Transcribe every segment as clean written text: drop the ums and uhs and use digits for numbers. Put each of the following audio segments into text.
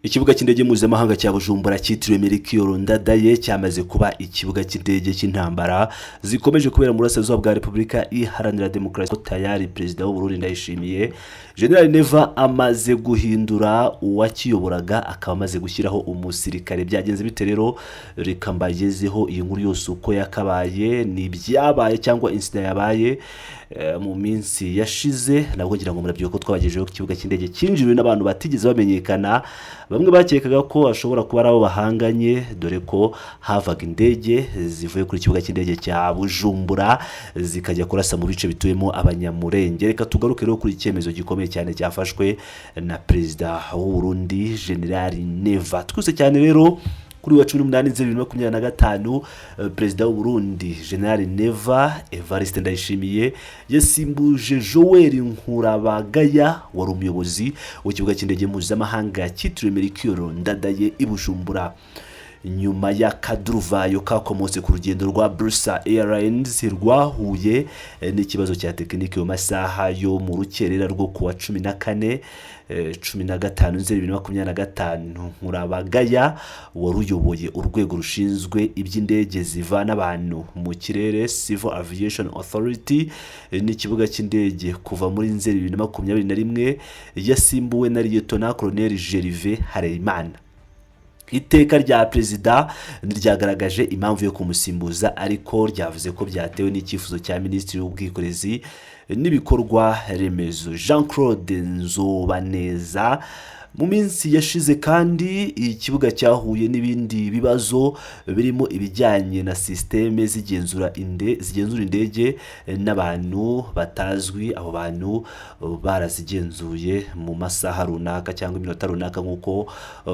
Ikibuga cy'indege mpuzamahanga cya Bujumbura cyitiriwe Melchior Ndadaye cyamaze kuba ikibuga cy'indege cy'intambara zikomeje kubera mu burasirazuba bwa Repubulika Iharanira Demokarasi. Tayari Perezida w'u Burundi Ndayishimiye General Neva amaze guhindura uwakiyoboraga, akaba amaze gushyiraho umusirikare. Byagenze bite rero? Reka mbagezeho iyi nkuru yose uko yakabaye, ni byabaye cyangwa incident yabaye mu minsi yashize. Nabwo ngira ngo murabyo ko twabagejeho ku kibuga cy'indege cyinjiriwe n'abantu batigeze bamenyekana. Bamwe bakekaga ko ashobora kuba ari abo bahanganye, dore ko havaga indege zivuye kuri kibuga cy'indege cya Bujumbura zikajya kurasa mu bice bituyemo abanyamurenge. Reka tugaruke rero kuri icyemezo gikomeye cyane cyafashwe na Perezida w'u Burundi General Neva. Twese cyane rero kuri wa 18/2025 Perezida w'u Burundi General Neva Evariste Ndayishimiye yasimbuje Joel Nkurabagaya wari umuyobozi w'ikibuga cy'indege mpuzamahanga cyitiriwe Melchior Ndadaye i Bujumbura. Nyuma ya kaduruvayo kakomotse ku rugendo rwa Brussels Airlines rwahuye n'ikibazo cya tekinike mu masaha yo mu rukerera rwo kuwa 14/15/2025, Nkurabagaya wari uyoboye urwego rushinzwe iby'indege zivana abantu mu kirere Civil Aviation Authority n'ikibuga cy'indege kuva muri Nzeri 2021 yasimbuwe na Lieutenant Colonel Gervais Harerimana. Iteka rya Perezida ryagaragaje impamvu yo kumusimbuza, ariko ryavuze ko byatewe n'icyifuzo cya Minisitiri w'Ubwikorezi n'ibikorwa remezo Jean Claude Nzobaneza. Mu minsi yashize kandi ikibuga cyahuye n'ibindi bibazo birimo ibijyanye na systeme zigenzura indege n'abantu batazwi. Abo bantu barazigenzuye mu masaha runaka cyangwa iminota runaka nk'uko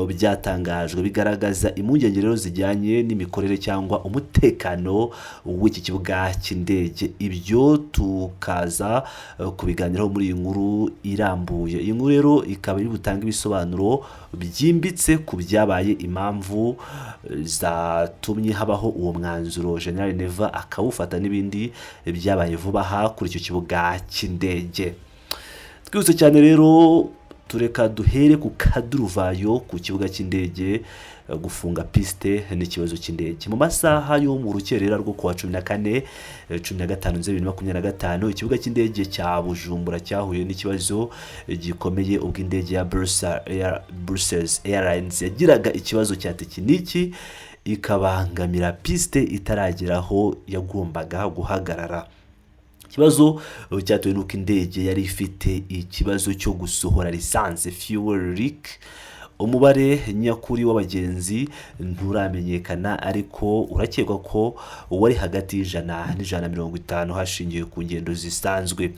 byatangajwe, bigaragaza impungenge rero zijyanye n'imikorere cyangwa umutekano w'iki kibuga cy'indege. Ibyo tukaza kubiganiraho muri iyi nkuru irambuye. Iyi nkuru rero ikaba iri butanga ibisobanuro byimbitse ku byabaye, impamvu zatumye habaho uwo mwanzuro General Neva akawufata n'ibindi byabaye vuba aha kuri icyo kibuga cy'indege. Twese cyane rero tureka duhere ku kaduruvayo ku kibuga cy'indege gufunga piste n'ikibazo cy'indege. Mu masaha yo mu rukerera rwo kuwa 14/15/2025 ikibuga cy'indege cya Bujumbura cyahuye n'ikibazo gikomeye ubwo indege ya Brussels Airlines yagiraga ikibazo cya tekiniki ikabangamira piste itarageraho yagombaga guhagarara. Ikibazo cyatewe n'uko indege yari ifite ikibazo cyo gusohora lisansi fuel leak. Umubare nyakuri w'abagenzi nturamenyekana, ariko urakekwa ko wari hagati y'ijana n'150 hashingiwe ku ngendo zisanzwe.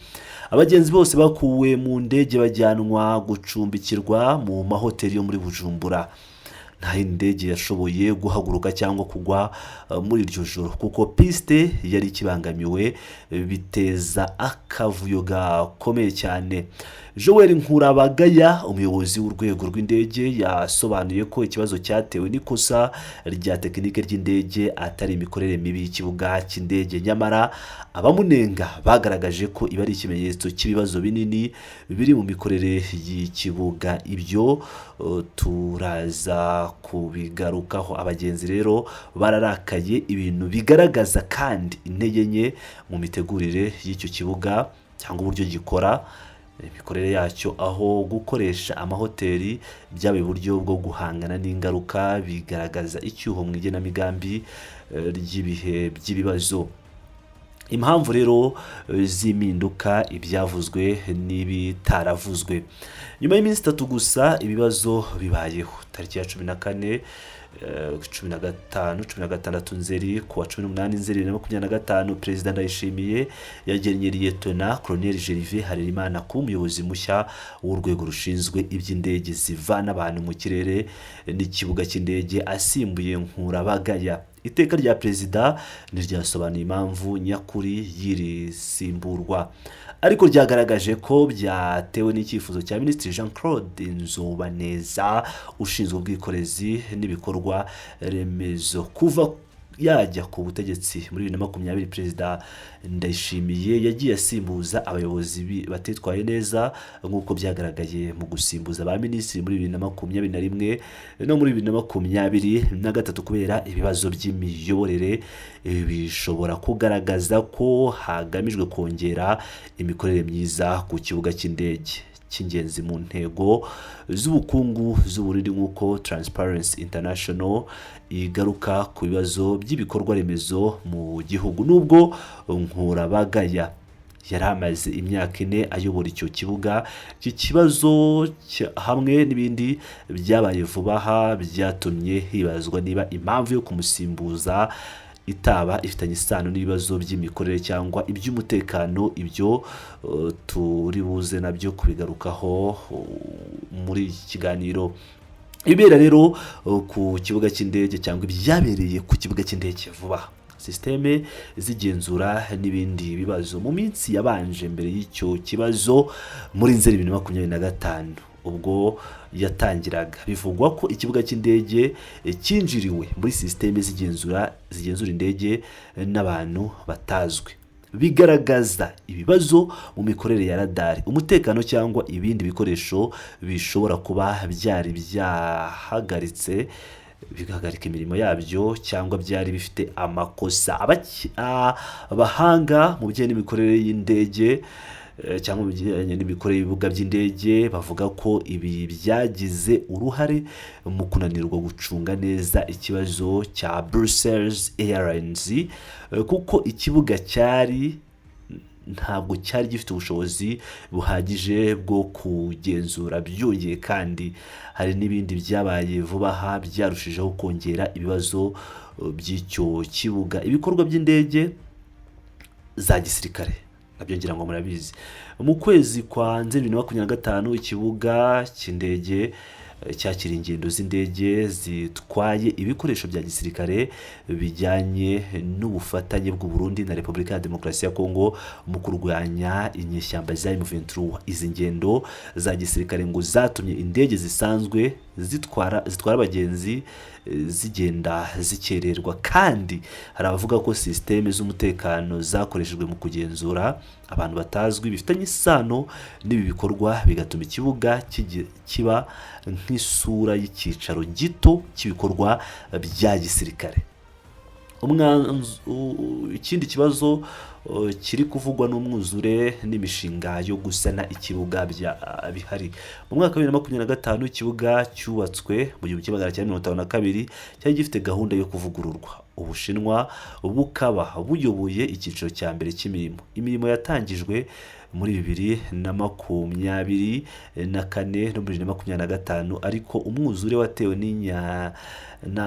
Abagenzi bose bakuwe mu ndege bajyanwa gucumbikirwa mu mahoteli yo muri Bujumbura. Nta indege yashoboye guhaguruka cyangwa kugwa muri iryo joro kuko piste yari kibangamiwe, biteza akavuyo gakomeye cyane. Joel Nkurabagaya umuyobozi w'urwego rw'indege yasobanuye ko ikibazo cyatewe n'ikosa rya tekinike ry'indege atari imikorere mibi y'ikibuga cy'indege. Nyamara abamunenga bagaragaje ko iba ari ikimenyetso cy'ibibazo binini biri mu mikorere y'ikibuga. Ibyo turaza kubigarukaho. Abagenzi rero bararakaye, ibintu bigaragaza kandi intege nke mu mitegurire y'icyo kibuga cyangwa uburyo gikora imikorere yacyo, aho gukoresha amahoteli byaba uburyo bwo guhangana n'ingaruka, bigaragaza icyuho mu igenamigambi ry'ibihe by'ibibazo. Impamvu rero z'impinduka, ibyavuzwe n'ibitaravuzwe. Nyuma y'iminsi 3 gusa ibibazo bibayeho. Tariki ya 16 Nzeri kuwa 18 Nzeri 2025 Perezida Ndayishimiye yagennye Lieutenant Colonel Gervais Harerimana ku umuyobozi mushya w'urwego rushinzwe iby'indege zivana abantu mu kirere n'ikibuga cy'indege, asimbuye Nkurabagaya. Iteka rya Perezida niryasobanuye impamvu nyakuri y'iri simburwa, ariko ryagaragaje ko byatewe n'icyifuzo cya Minisitiri Jean Claude Nzobaneza ushinzwe ubwikorezi n'ibikorwa remezo. Kuva yajya ku butegetsi muri 2020 Perezida Ndayishimiye yagiye asimbuza abayobozi batitwaye neza nk'uko byagaragaye mu gusimbuza ba minisitiri muri 2021 no muri 2023 kubera ibibazo by'imiyoborere bishobora kugaragaza ko hagamijwe kongera imikorere myiza ku kibuga cy'indege cy'ingenzi mu ntego z'ubukungu z'uburiri nk'uko Transparency International igaruka ku bibazo by'ibikorwa remezo mu gihugu. Nubwo Nkurabagaya yari amaze imyaka 4 ayobora icyo kibuga, iki kibazo hamwe n'ibindi byabaye vuba aha byatumye hibazwa niba impamvu yo kumusimbuza itaba ifitanye isano n'ibibazo by'imikorere cyangwa iby'umutekano. Ibyo turi buze nabyo kubigarukaho muri iki kiganiro. Ibera rero ku kibuga cy'indege cyangwa ibyabereye ku kibuga cy'indege vuba, systeme zigenzura n'ibindi bibazo mu minsi yabanje mbere y'icyo kibazo muri Nzeri 2025 ubwo yatangiraga. Bivugwa ko ikibuga cy'indege cyinjiriwe muri systeme zigenzura indege n'abantu batazwi, bigaragaza ibibazo mu mikorere ya radari, umutekano cyangwa ibindi bikoresho bishobora kuba byari byahagaritse bigahagarika imirimo yabyo cyangwa byari bifite amakosa. Abahanga mu bijyanye n'imikorere y'indege cyangwa mu bijyanye n'imikorere y'ibibuga by'indege bavuga ko ibi byagize uruhare mu kunanirwa gucunga neza ikibazo cya Brussels Airlines kuko ikibuga ntabwo cyari gifite ubushobozi buhagije bwo kugenzura. Byongeye kandi hari n'ibindi byabaye vuba aha byarushijeho kongera ibibazo by'icyo kibuga. Ibikorwa by'indege za gisirikare nabyo ngira ngo murabizi. Mu kwezi kwa Nzeri 2025 ikibuga cy'indege cyakira ingendo z'indege zitwaye ibikoresho bya gisirikare bijyanye n'ubufatanye bw'u Burundi na Repubulika ya Demokarasi ya Kongo mu kurwanya inyeshyamba za M23. Izi ngendo za gisirikare ngo zatumye indege zisanzwe zitwara abagenzi zigenda zikererwa, kandi hari abavuga ko systeme z'umutekano zakoreshejwe mu kugenzura abantu batazwi bifitanye isano n'ibi bikorwa, bigatuma ikibuga kiba nk'isura y'icyicaro gito cy'ibikorwa bya gisirikare. Ikindi kibazo kiri kuvugwa n'umwuzure n'imishinga yo gusana ikibuga bihari. Mu mwaka wa 2025 ikibuga cyubatswe mu 1952 cyari gifite gahunda yo kuvugururwa. Ubushinwa bukaba buyoboye icyiciro cya mbere cy'imirimo. Imirimo yatangijwe muri 2024 no 2025, ariko umwuzure watewe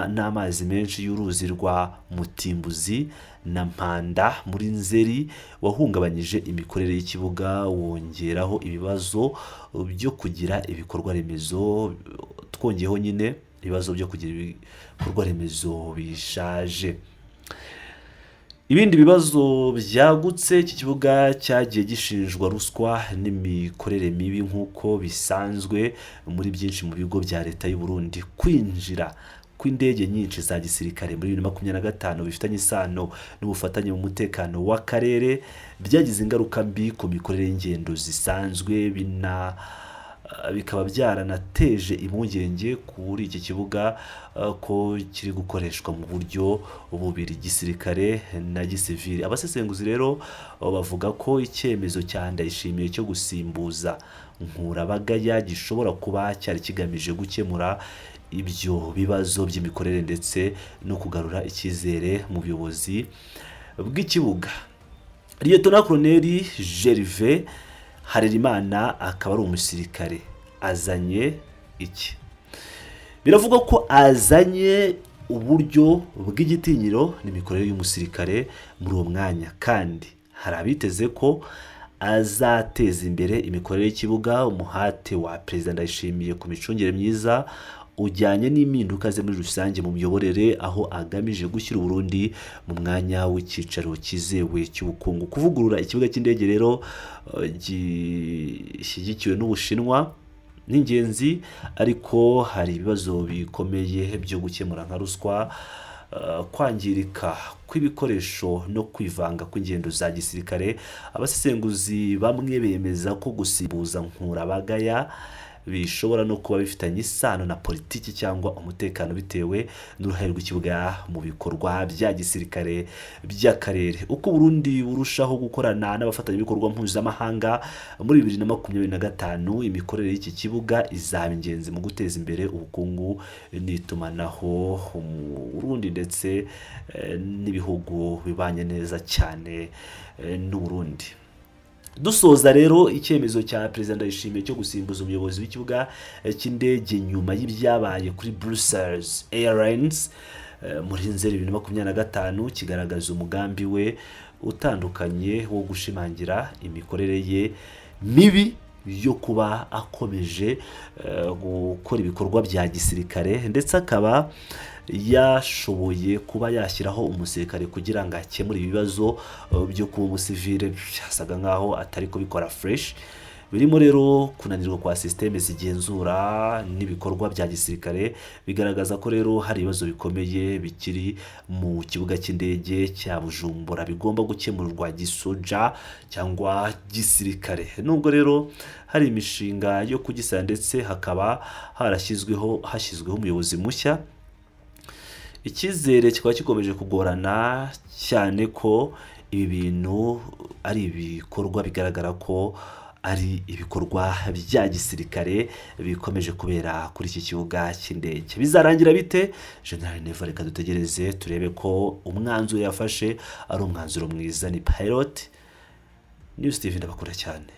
n'amazi menshi y'uruzi rwa Mutimbuzi na Mpanda muri Nzeri wahungabanyije imikorere y'ikibuga, wongeraho ibibazo byo kugira ibikorwa remezo, twongeyeho nyine ibibazo byo kugira ibikorwa remezo bishaje. Ibindi bibazo byagutse, iki kibuga cyagiye gishinjwa ruswa n'imikorere mibi nk'uko bisanzwe muri byinshi mu bigo bya leta y'u Burundi. Kwinjira kw'indege nyinshi za gisirikare muri 2025 bifitanye isano n'ubufatanye mu mutekano w'akarere byagize ingaruka mbi ku mikorere y'ingendo zisanzwe, bikaba byaranateje impungenge kuri iki kibuga ko kiri gukoreshwa mu buryo bubiri, gisirikare na gisivili. Abasesenguzi rero bavuga ko icyemezo cya Ndayishimiye cyo gusimbuza Nkurabagaya gishobora kuba cyari kigamije gukemura ibyo bibazo by'imikorere ndetse no kugarura icyizere mu buyobozi bw'ikibuga. Lieutenant Colonel Gervais Harerimana akaba ari umusirikare. Azanye iki? Biravuga ko azanye uburyo bw'igitinyiro n'imikorere y'umusirikare muri uwo mwanya, kandi hari abiteze ko azateza imbere imikorere y'ikibuga. Umuhate wa Perezida Ndayishimiye ku micungire myiza ujyanye n'impinduka ze muri rusange mu miyoborere, aho agamije gushyira Burundi mu mwanya w'icyicaro kizewe cy'ubukungu. Kuvugurura ikibuga cy'indege rero gishyigikiwe n'Ubushinwa n'ingenzi, ariko hari ibibazo bikomeye byo gukemura nka ruswa kwangirika kw'ibikoresho no kwivanga kw'ingendo za gisirikare. Abasesenguzi bamwe bemeza ko gusimbuza Nkurabagaya bishobora no kuba bifitanye isano na politiki cyangwa umutekano bitewe n'uruhare rw'ikibuga mu bikorwa bya gisirikare by'akarere. Uko Burundi burushaho gukorana n'abafatanyabikorwa mpuzamahanga muri 2025, imikorere y'iki kibuga izaba ingenzi mu guteza imbere ubukungu n'itumanaho mu Burundi ndetse n'ibihugu bibanye neza cyane n'u Burundi. Dusoza rero icyemezo cya Perezida Ndayishimiye cyo gusimbuza umuyobozi w'ikibuga cy'indege nyuma y'ibyabaye kuri Brussels Airlines muri Nzeri 2025 kigaragaza umugambi we utandukanye wo gushimangira imikorere ye mibi yo kuba akomeje gukora ibikorwa bya gisirikare, ndetse akaba yashoboye kuba yashyiraho umusirikare kugira ngo akemure ibibazo byo kuba umusivile byasaga nkaho atari kubikora fresh. Birimo rero kunanirwa kwa systeme zigenzura n'ibikorwa bya gisirikare, bigaragaza ko rero hari ibibazo bikomeye bikiri mu kibuga cy'indege cya Bujumbura bigomba gukemurwa gisoja cyangwa gisirikare. Nubwo rero hari imishinga yo kugisana ndetse hakaba hashyizweho umuyobozi mushya, icyizere kikaba gikomeje kugorana cyane ko ibi bintu ari ibikorwa bigaragara ko ari ibikorwa bya gisirikare bikomeje kubera kuri iki kibuga cy'indege. Bizarangira bite? General Neva, reka dutegereze turebe ko umwanzuro yafashe ari umwanzuro mwiza. Ni Pilot News TV, ndabakora cyane.